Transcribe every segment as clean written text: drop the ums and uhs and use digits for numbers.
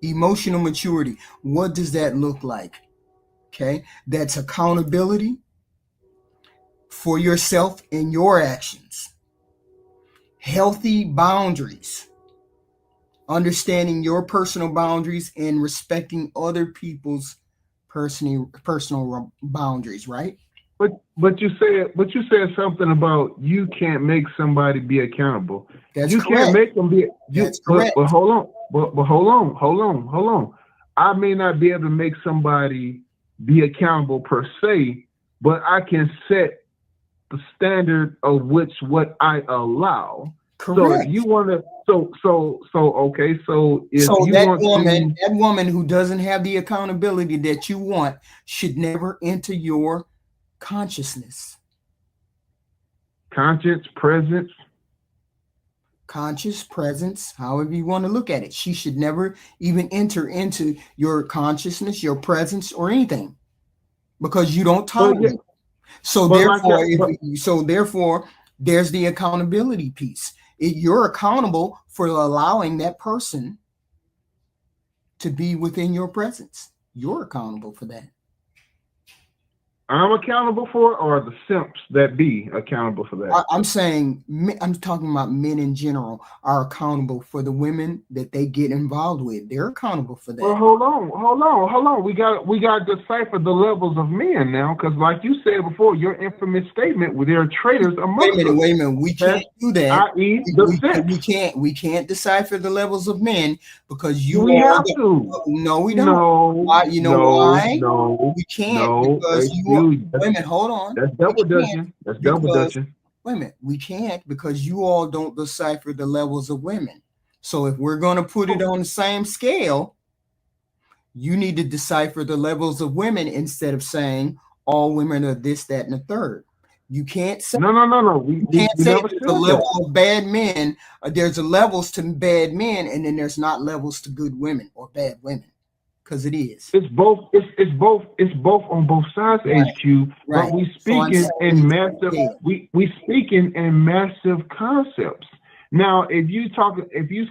Emotional maturity. What does that look like? Okay. That's accountability for yourself and your actions. Healthy boundaries. Understanding your personal boundaries and respecting other people's personal boundaries, right? But you said something about you can't make somebody be accountable. That's You can't correct. make them be you. That's But correct. hold on. But hold on. I may not be able to make somebody be accountable per se, but I can set the standard of which what I allow. So if you Correct. want to, okay. So if So you that want woman, to, that woman who doesn't have the accountability that you want should never enter your consciousness. conscience, presence, Conscious presence, however you want to look at it. She should never even enter into your consciousness, your presence, or anything because you don't but yeah, tolerate. So but like therefore, that, but there's the accountability piece. You're accountable for allowing that person to be within your presence. You're accountable for that. I'm accountable for, or the simps that be accountable for that. I'm saying, I'm talking about men in general are accountable for the women that they get involved with. They're accountable for Well, that. hold on. We got to decipher the levels of men now, because like you said before, your infamous statement, where there are traitors Wait a amongst minute, us. wait a minute. We That's can't do that. i.e. the simps. We can't decipher the levels of men because Do you we all have to? no, we don't. No, Why? You know no, why? no, We can't no. because you are, HQ, wait a minute, hold on. that's We double can't dutching. That's double because dutching. wait a minute, we can't because you all don't decipher the levels of women. So if we're going to put it Oh, on the same scale, you need to decipher the levels of women instead of saying all women are this, that, and the third. You can't say no, no, no, no. We, you we, can't we say never there's a said level that. of bad men. There's a levels to bad men, and then there's not levels to good women or bad women, because it is. It's both. It's both on both sides. Right, HQ. But right. we So I'm speaking saying in it's massive. okay. We speaking in massive concepts. Now, if you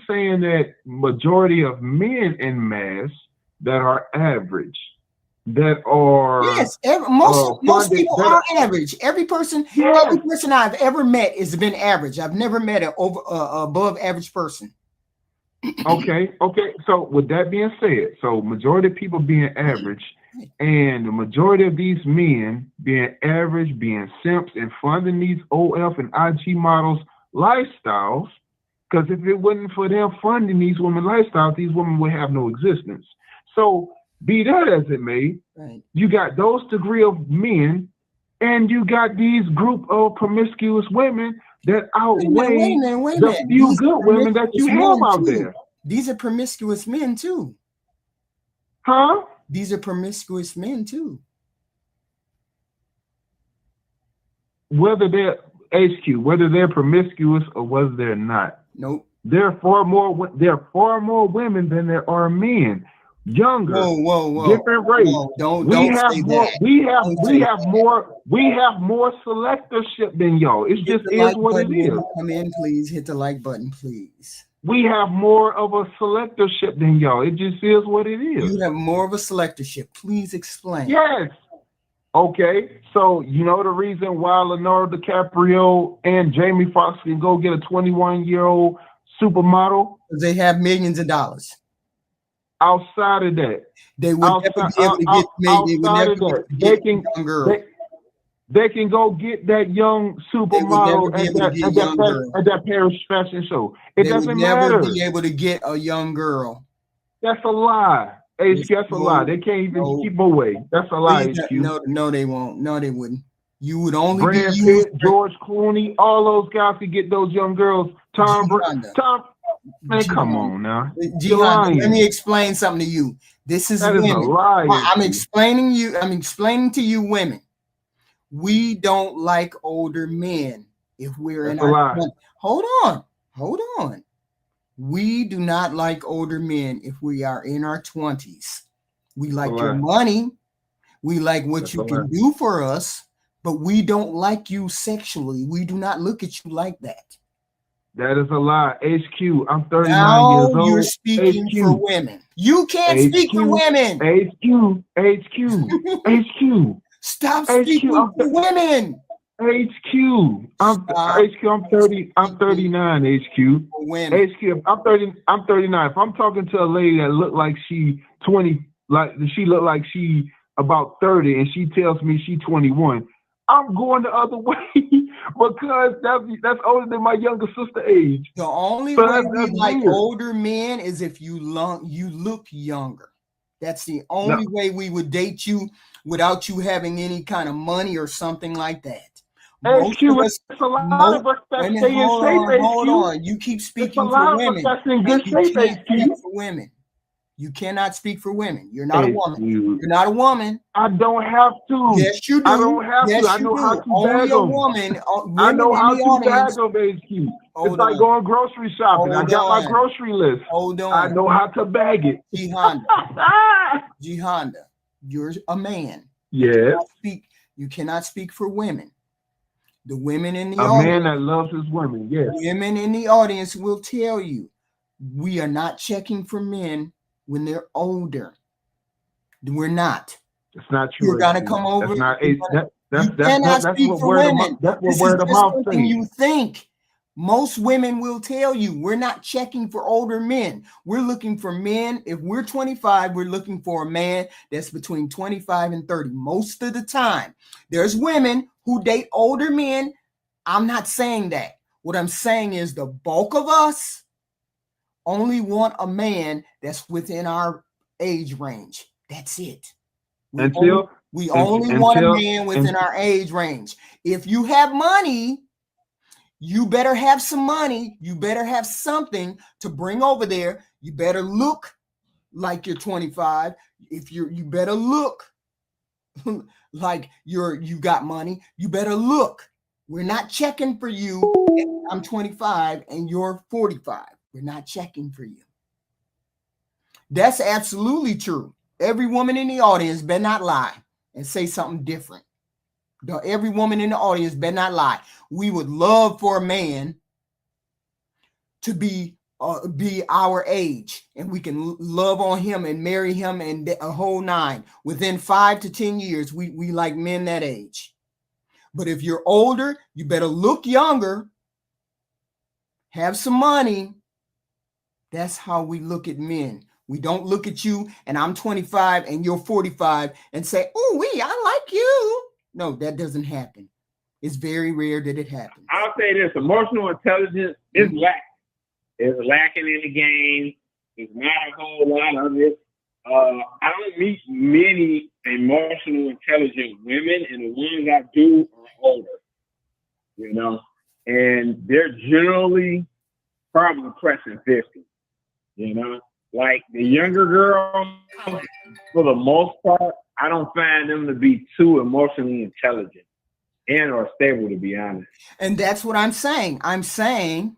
saying that majority of men in mass that are average, that are Yes, most funded, people that are are, average. yes. Every person I've ever met has been average. I've never met an over above average person. Okay. So with that being said, so majority of people being average, and the majority of these men being average, being simps, and funding these OF and IG models lifestyles, because if it wasn't for them funding these women lifestyles, these women would have no existence. So be that as it may, Right. you got those degree of men, and you got these group of promiscuous women that Wait a minute, wait a outweigh minute, wait a the minute. few These good are women that you promiscuous have men out too. there. These are promiscuous men too. Huh? These are promiscuous men too. Whether they're HQ, whether they're promiscuous or whether they're not, Nope. there are far more women than there are men. Whoa, Younger, whoa, whoa, different race. whoa. Don't We don't have say more. that. We have Don't we say have that. more. We have more selectorship than y'all. It Hit just the is like what it button when is. you come in, please. Hit the like button, please. We have more of a selectorship than y'all. It just is what it is. You have more of a selectorship. Please explain. Yes. Okay, so you know the reason why Leonardo DiCaprio and Jamie Foxx can go get a 21-year-old supermodel? Because they have millions of dollars. Outside of that, They would never outside be able to get made. They would outside never of be that, able to get a young girl. they they can go get that young They would never supermodel be able to get a young girl. at that Paris fashion show. It They would doesn't never matter. be able to get a young girl. That's a lie. Yes, HQ, that's a lie. no, They can't even no. keep away. That's a lie. Please, HQ. no, no, they won't. No, they wouldn't. You would only be Brad used Pitt, for George Clooney, all those guys could get those young girls. G Honda. Tom, man, G come Honda. on now. G You're Honda. Let me lying. explain something to you. This is That is a women. lie, I'm HQ. explaining you. I'm explaining to you, women. We don't like older men if we're in That's a our lie. 20s. Hold on. We do not like older men if we are in our 20s. We That's a like your lie. money. We like what That's a you lie. can do for us, but we don't like you sexually. We do not look at you like that. That is a lie. HQ, I'm 39 years Now you're old. speaking for HQ, women. You can't speak for HQ, women. HQ. Stop HQ, speaking for women. HQ. Stop I'm 30. I'm speaking 39. HQ. for women. HQ. I'm 30. I'm 39. If I'm talking to a lady that look like she 20, like she look like she about 30, and she tells me she 21, I'm going the other way because that's older than my younger sister age. The only So way that's we like weird. older men is if you look younger. That's the only way we would date you without you having any kind of money or something like that. Most HQ. of us, It's a lot of us that women, stay in shape. hold HQ. on. You keep It's a speaking for lot of us women, that's in and good you shape. can't speak HQ. for women. You cannot speak for women. You're not a woman. HQ. You're not a woman. I don't have to. Yes, you do. I don't have to. Yes, I you know how do. to Only bag a them. woman. I Women know in how the to bag audience. them, HQ. Hold It's like on. going grocery shopping. I Hold got my on. grocery list. Hold I on. know how to bag it. G Honda. G Honda. You're a man. Yes. You cannot speak for women. The women in the A audience. man that loves his women. Yes. Women in the audience will tell you we are not checking for men when they're older. We're not. It's not true. You're gonna come over. That's not. You cannot speak for women. That's what This word is of just mouth something says. you think. Most women will tell you we're not checking for older men. We're looking for men. If we're 25, we're looking for a man that's between 25 and 30. Most of the time, there's women who date older men. I'm not saying that. What I'm saying is the bulk of us only want a man that's within our age range. That's it. We only want a man within our age range. If you have money, you better have some money. You better have something to bring over there. You better look like you're 25. You better look like you got money. You better look. We're not checking for you. I'm 25 and you're 45. We're not checking for you. That's absolutely true. Every woman in the audience better not lie and say something different. Every woman in the audience better not lie. We would love for a man to be our age, and we can love on him and marry him and a whole nine. Within 5 to 10 years, we like men that age. But if you're older, you better look younger, have some money. That's how we look at men. We don't look at you and I'm 25 and you're 45 and say, "Oh, I like you." No, that doesn't happen. It's very rare that it happens. I'll say this: emotional intelligence is lacking. It's lacking in the game. There's not a whole lot of it. I don't meet many emotional intelligent women, and the ones I do are older. You know, and they're generally probably pressing 50. You know, like the younger girls, for the most part, I don't find them to be too emotionally intelligent and or stable, to be honest. And that's what I'm saying. I'm saying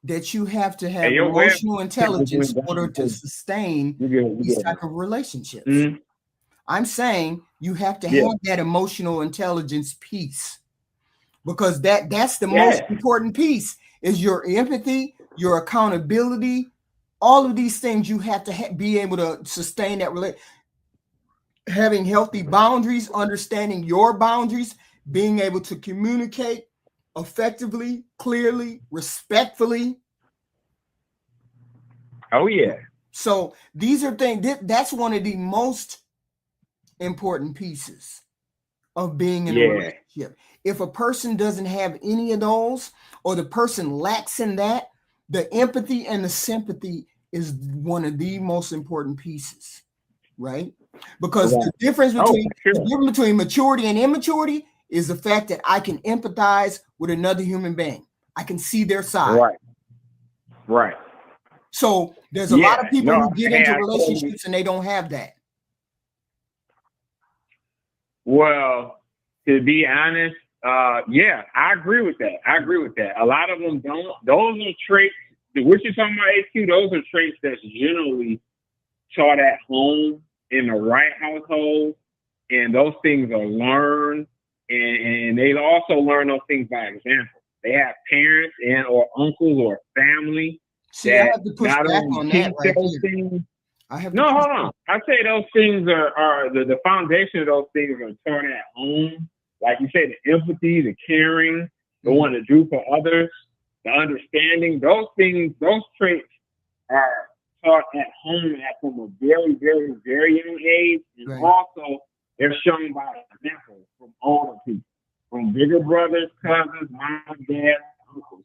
that you have to have emotional intelligence in order to sustain these type of relationships. Mm-hmm. I'm saying you have to have that emotional intelligence piece, because that's the most important piece is your empathy, your accountability, all of these things. You have to be able to sustain that relationship. Having healthy boundaries, understanding your boundaries, being able to communicate effectively, clearly, respectfully. Oh, yeah. So these are things that's one of the most important pieces of being in a relationship. If a person doesn't have any of those, or the person lacks in that, the empathy and the sympathy is one of the most important pieces, right? Because the difference between maturity and immaturity is the fact that I can empathize with another human being. I can see their side. Right. So there's a lot of people who get into relationships and they don't have that. Well, to be honest, I agree with that. A lot of them don't. Those are traits. What you're talking about, HQ, those are traits that's generally taught at home in the right household, and those things are learned, and they also learn those things by example. they have parents and or uncles or family See, I that have to push not back only on teach that right those there. things. I have to No, push hold on. I say those things are the foundation of those things are taught at home. Like you said, the empathy, the caring, the one to do for others, the understanding. Those things, those traits are taught at home at from a very, very, very young age. And Right. also, they're shown by example from older people, from bigger brothers, cousins, mom, dad, uncles.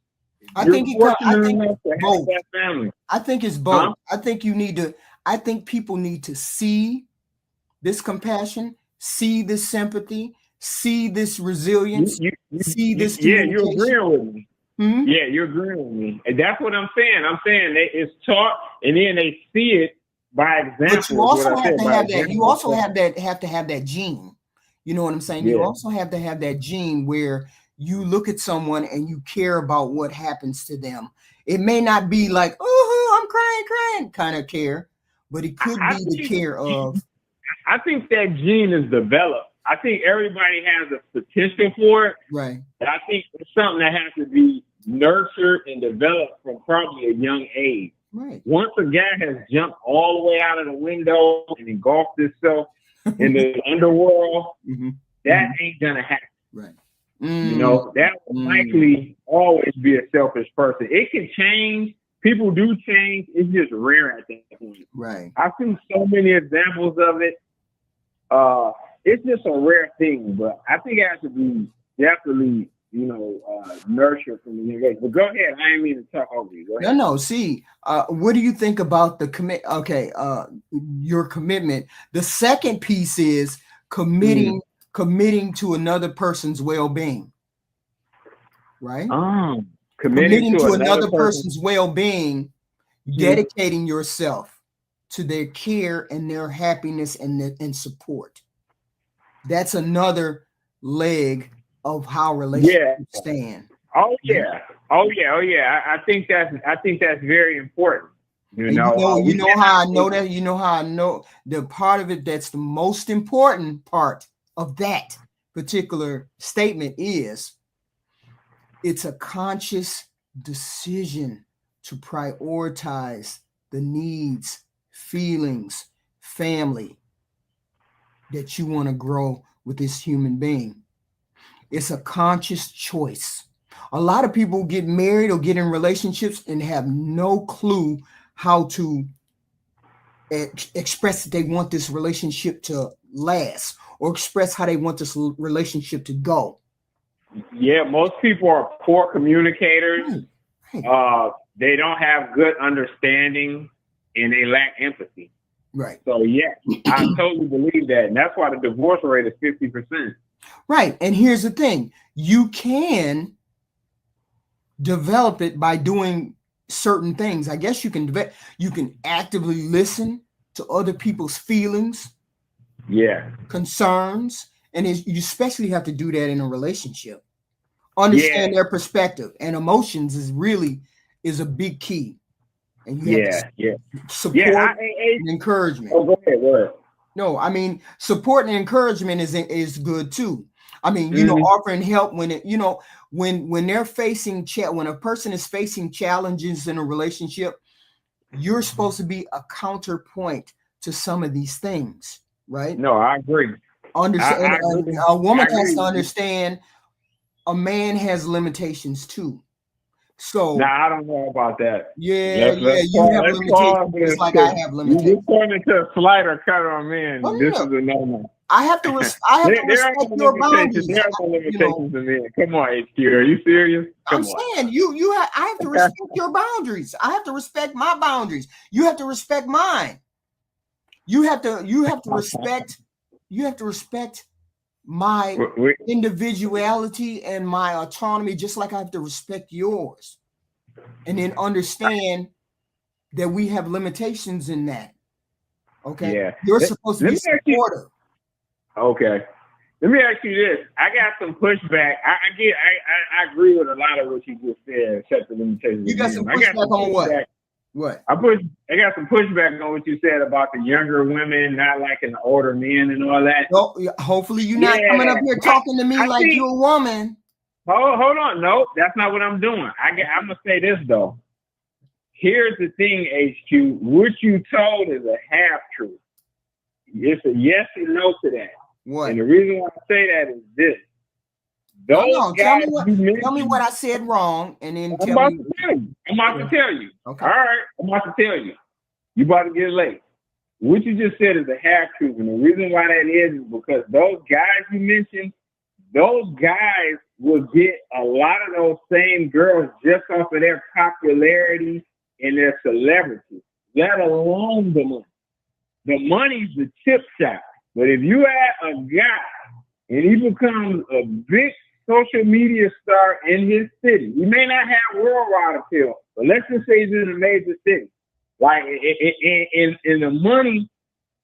I You're think fortunate enough to have both. that family. I think it's both. Huh? I think you need to. I think people need to see this compassion, see this sympathy, see this resilience, see this Yeah, you're communication. agreeing with me. Hmm? Yeah, you're agreeing with me. And that's what I'm saying. I'm saying it's taught and then they see it by example. But you also have to have that. example. You also have to have that gene. You know what I'm saying? You Yeah. also have to have that gene where you look at someone and you care about what happens to them. It may not be like, oh, I'm crying kind of care, but it could I be the think- care of. I think that gene is developed. I think everybody has a potential for it. Right. But I think it's something that has to be nurtured and developed from probably a young age. Right. Once a guy has jumped all the way out of the window and engulfed himself in the underworld, Mhm. that ain't gonna happen. Right. You know, that will likely always be a selfish person. It can change. People do change. It's just rare at that point. Right. I've seen so many examples of it. It's just a rare thing, but I think it has to be definitely, nurtured from the young age. But go ahead. I ain't mean to talk over you. Go ahead. No. See, what do you think about the commit? Okay, your commitment. The second piece is committing to another person's well-being. Right. Committing to another person's well-being, dedicating yourself to their care and their happiness and support. That's another leg of how relationships stand. Oh yeah. I think that's very important. You know how I know that. You know how I know the part of it that's the most important part of that particular statement is it's a conscious decision to prioritize the needs, feelings, family that you want to grow with this human being. It's a conscious choice. A lot of people get married or get in relationships and have no clue how to express that they want this relationship to last or express how they want this relationship to go. Yeah, most people are poor communicators. Right. They don't have good understanding and they lack empathy. Right. So yeah, I totally believe that. And that's why the divorce rate is 50%. Right. And here's the thing. You can develop it by doing certain things. I guess you can actively listen to other people's feelings, concerns, and you especially have to do that in a relationship. Understand their perspective and emotions is a big key. And you have to support and encouragement. Oh, go ahead. No, I mean support and encouragement is good too. I mean, offering help when when they're facing when a person is facing challenges in a relationship, you're supposed to be a counterpoint to some of these things, right? No, I agree. Understand? A woman has to understand a man has limitations too. So I don't know about that. Yeah, you have limitations just like I have limitations. You're pointing to a slight or cut on men. This is a no-no. I have to respect your boundaries. There are no limitations in men. Come on, HQ. Are you serious? I'm saying I have to respect your boundaries. I have to respect my boundaries. You have to respect mine. You have to respect my individuality and my autonomy, just like I have to respect yours. And then understand that we have limitations in that. Okay. Yeah. You're supposed to be supportive. Okay. Let me ask you this. I got some pushback. I agree with a lot of what you just said, except the limitations. You got some pushback on what? What? I got some pushback on what you said about the younger women not liking the older men and all that. Well, hopefully you're not coming up here talking to me like you're a woman. hold on. No, that's not what I'm doing. I'm gonna say this though. Here's the thing, HQ. What you told is a half truth. It's a yes and no to that. What? And the reason why I say that is this. Those No, guys tell me what I said wrong, and then I'm about to tell you. I'm about to tell you. Okay. All right, I'm about to tell you. You about to get late. What you just said is a half truth, and the reason why that is because those guys you mentioned, those guys will get a lot of those same girls just off of their popularity and their celebrity, let alone the money. The money's the chip shot. But if you add a guy and he becomes a big social media star in his city, he may not have worldwide appeal, but let's just say he's in a major city. Like in the money,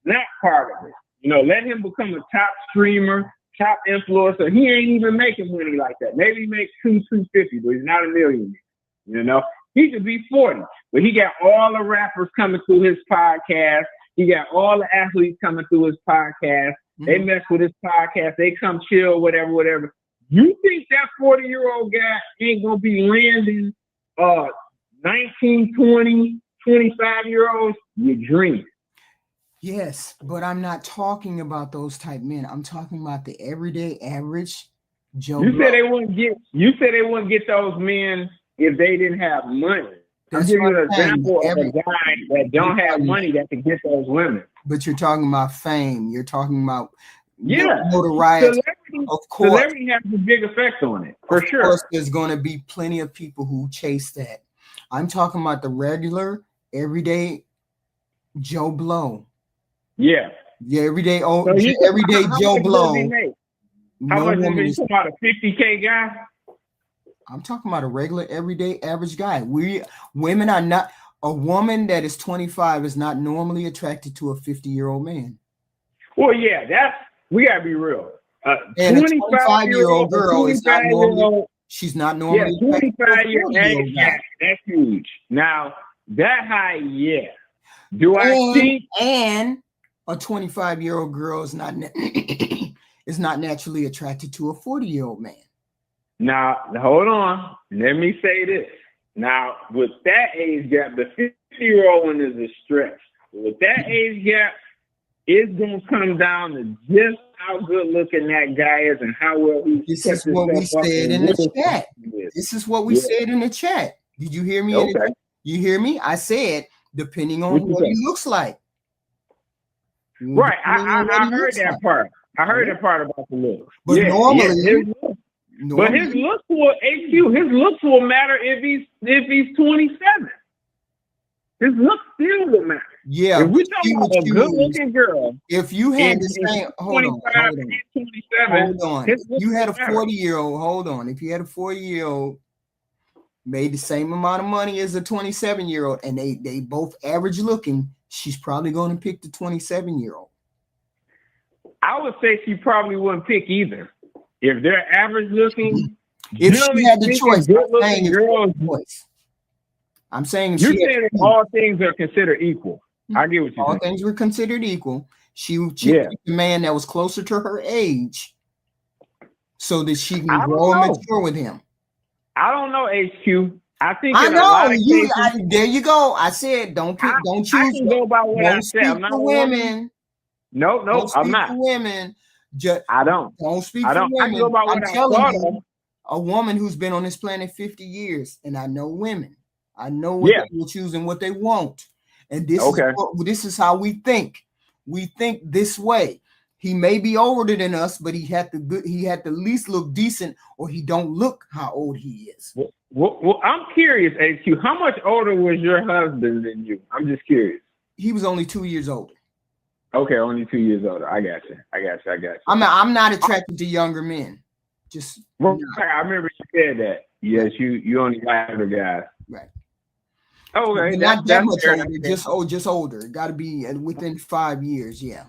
not part of it. You know, let him become a top streamer, top influencer. He ain't even making money like that. Maybe he makes $250, but he's not a millionaire. You know, he could be 40, but he got all the rappers coming through his podcast. He got all the athletes coming through his podcast. They mess with his podcast. They come chill, whatever. You think that 40-year-old guy ain't gonna be landing 19, 20, 25-year-olds? You're dreaming. Yes, but I'm not talking about those type men. I'm talking about the everyday average Joe. You said they wouldn't get those men if they didn't have money. I'm giving you an example of a guy that don't have money that can get those women. But you're talking about fame. You're talking about notoriety. Of course, celebrity has a big effect on it, for sure. Of course, there's going to be plenty of people who chase that. I'm talking about the regular, everyday Joe Blow. Yeah, everyday Joe Blow. How much is he? Talking about a 50K guy? I'm talking about a regular, everyday, average guy. Women are not. A woman that is 25 is not normally attracted to a 50-year-old man. Well, yeah, we gotta be real. And a 25-year-old girl is not normally. She's not normally. 25-year-old. That's huge. Now that high, yeah. And a 25-year-old girl is not is not naturally attracted to a 40-year-old man. Now, hold on. Let me say this. Now, with that age gap, the 50-year-old one is a stretch. With that age gap, it's going to come down to just how good looking that guy is and how well he. This is what we said in the chat. This is what we said in the chat. Did you hear me? Okay. You hear me? I said, depending on what he looks like. Right. I heard that part. I heard that part about the looks. But normally. But his looks will matter if he's 27. His looks still will matter. Yeah. If we talking about a good looking girl, if you had the same, hold on. If you had a 40-year-old, hold on. If you had a 40-year-old made the same amount of money as a 27-year-old, and they both average looking, she's probably going to pick the 27-year-old. I would say she probably wouldn't pick either. If they're average looking, if she had the choice, I'm saying you're saying all things are considered equal. I get what you're saying. All things were considered equal. She picked a man that was closer to her age, so that she can grow and mature with him. I don't know, HQ. I think I know there you go. I said don't choose. I can go by what I said. I'm not women. No, I'm not. Women. I don't speak for women. I go by what I'm telling you, a woman who's been on this planet 50 years, and I know women. I know what they will choose and what they want. And this is how we think. We think this way. He may be older than us, but he had to at least look decent, or he don't look how old he is. Well, I'm curious, HQ. How much older was your husband than you? I'm just curious. He was only 2 years older. Okay, only 2 years older. I got you. I'm not attracted to younger men. I remember you said that. Yes, you only like older guys. Right. Okay, not that much older, just older. Got to be within 5 years. Yeah.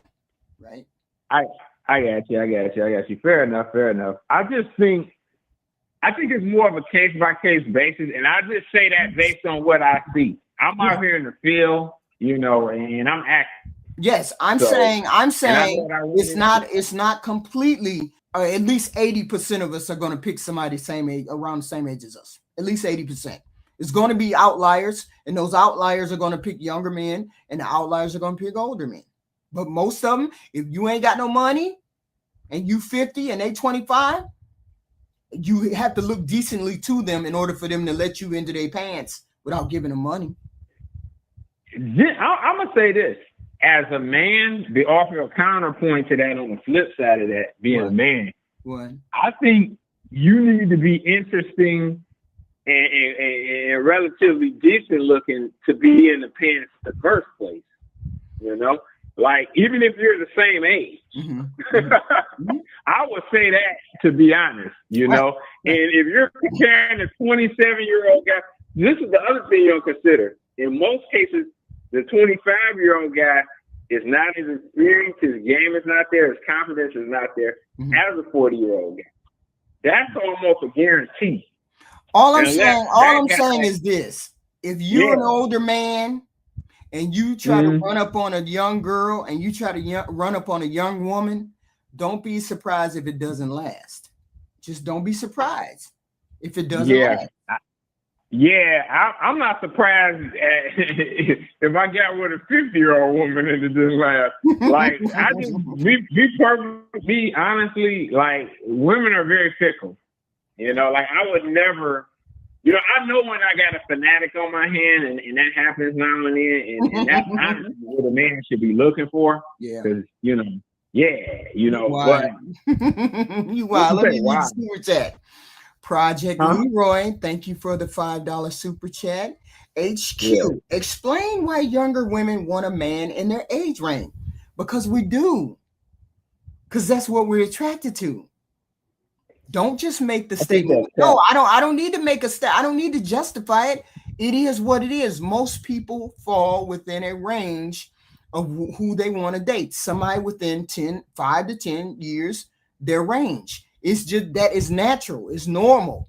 Right. I got you. Fair enough. I think it's more of a case by case basis, and I just say that based on what I see. I'm out here in the field, and I'm acting. Yes, I'm saying it's not completely at least 80% of us are going to pick somebody same age, around the same age as us. At least 80%. It's going to be outliers, and those outliers are going to pick younger men, and the outliers are going to pick older men. But most of them, if you ain't got no money and you 50 and they 25, you have to look decently to them in order for them to let you into their pants without giving them money. I'm going to say this. As a man, the offer a counterpoint to that on the flip side of that, being a man, I think you need to be interesting and relatively decent looking to be in the pants in the first place. You know, like even if you're the same age, I would say that, to be honest, you know, and if you're comparing a 27-year-old guy, this is the other thing you don't consider. In most cases, the 25-year-old guy is not as experienced, his game is not there, his confidence is not there as a 40-year-old guy. That's almost a guarantee. All I'm saying is this. If you're an older man and you try to run up on a young girl and you try to run up on a young woman, don't be surprised if it doesn't last. Just don't be surprised if it doesn't last. I'm not surprised if I got with a 50-year-old woman and it didn't last. Like, I just be honestly, like, women are very fickle. You know, like I would never, you know, I know when I got a fanatic on my hand and that happens now and then, and that's honestly what a man should be looking for. Yeah. Because, you know, but you wild. Let me read super chat. Project Leroy, thank you for the $5 super chat. HQ, explain why younger women want a man in their age range. Because we do. Because that's what we're attracted to. Don't just make the statement. No, I don't need to make a statement. I don't need to justify it. It is what it is. Most people fall within a range of who they want to date. Somebody within 5 to 10 years, their range. It's just that is natural. It's normal.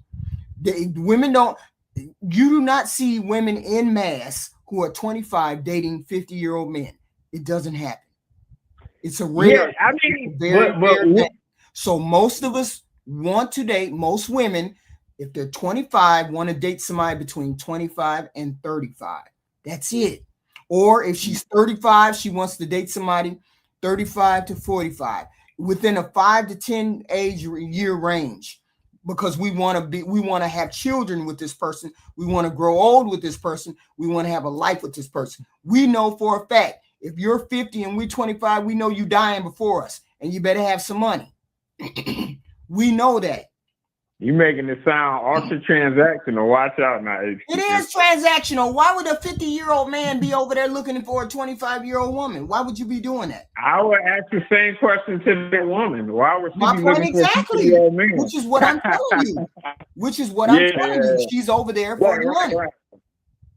Women don't. You do not see women in mass who are 25 dating 50-year-old men. It doesn't happen. It's a rare. Yeah, I mean, very rare. So most of us want to date. Most women, if they're 25, want to date somebody between 25 and 35. That's it. Or if she's 35, she wants to date somebody 35 to 45. Within a 5 to 10 year range, because we want to have children with this person. We want to grow old with this person. We want to have a life with this person. We know for a fact, if you're 50 and we're 25, we know you dying before us and you better have some money. We know that. You're making it sound ultra transactional. Watch out now. It is transactional. Why would a 50-year-old man be over there looking for a 25-year-old woman? Why would you be doing that? I would ask the same question to that woman. Why would she be looking exactly. for a 50-year-old man? Which is what I'm telling you. Telling you. She's over there for the money. Right.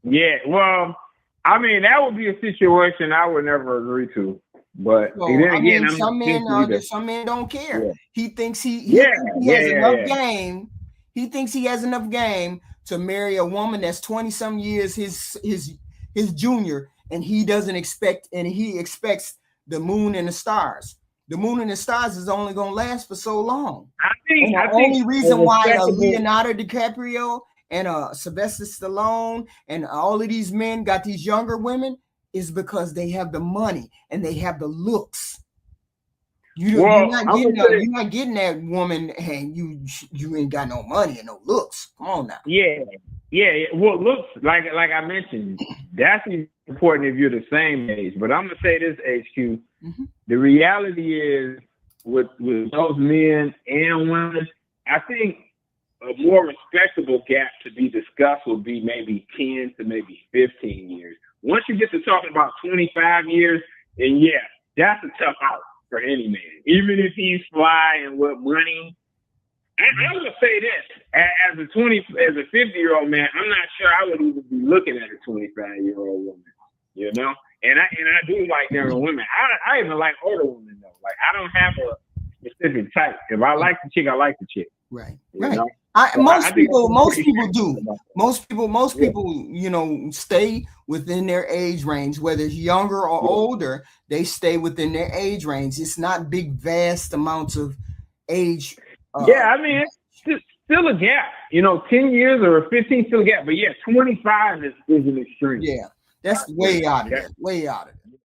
Yeah, well, I mean, that would be a situation I would never agree to. But some men don't care. Yeah. He thinks he has enough game. He thinks he has enough game to marry a woman that's 20-some years his junior, and he expects the moon and the stars. The moon and the stars is only gonna last for so long. I think the only reason why Leonardo DiCaprio and Sylvester Stallone and all of these men got these younger women is because they have the money and they have the looks. You're not getting that woman and you ain't got no money and no looks. Come on now. Yeah. Well, looks like I mentioned, that's important if you're the same age. But I'm gonna say this, HQ. The reality is with those men and women, I think a more respectable gap to be discussed would be maybe 10 to maybe 15 years. Once you get to talking about 25 years, then that's a tough out for any man. Even if he's fly and with money. I'm gonna say this: as a 50-year-old man, I'm not sure I would even be looking at a 25-year-old woman. You know, and I do like younger women. I even like older women though. Like I don't have a specific type. If I like the chick, I like the chick. Right. Know? Most people do. Most people, stay within their age range, whether it's younger or older, they stay within their age range. It's not big, vast amounts of age. Yeah, I mean, it's still a gap. 10 years or 15 still a gap. But yeah, 25 is an extreme. Yeah, that's way out of there. Way out of there.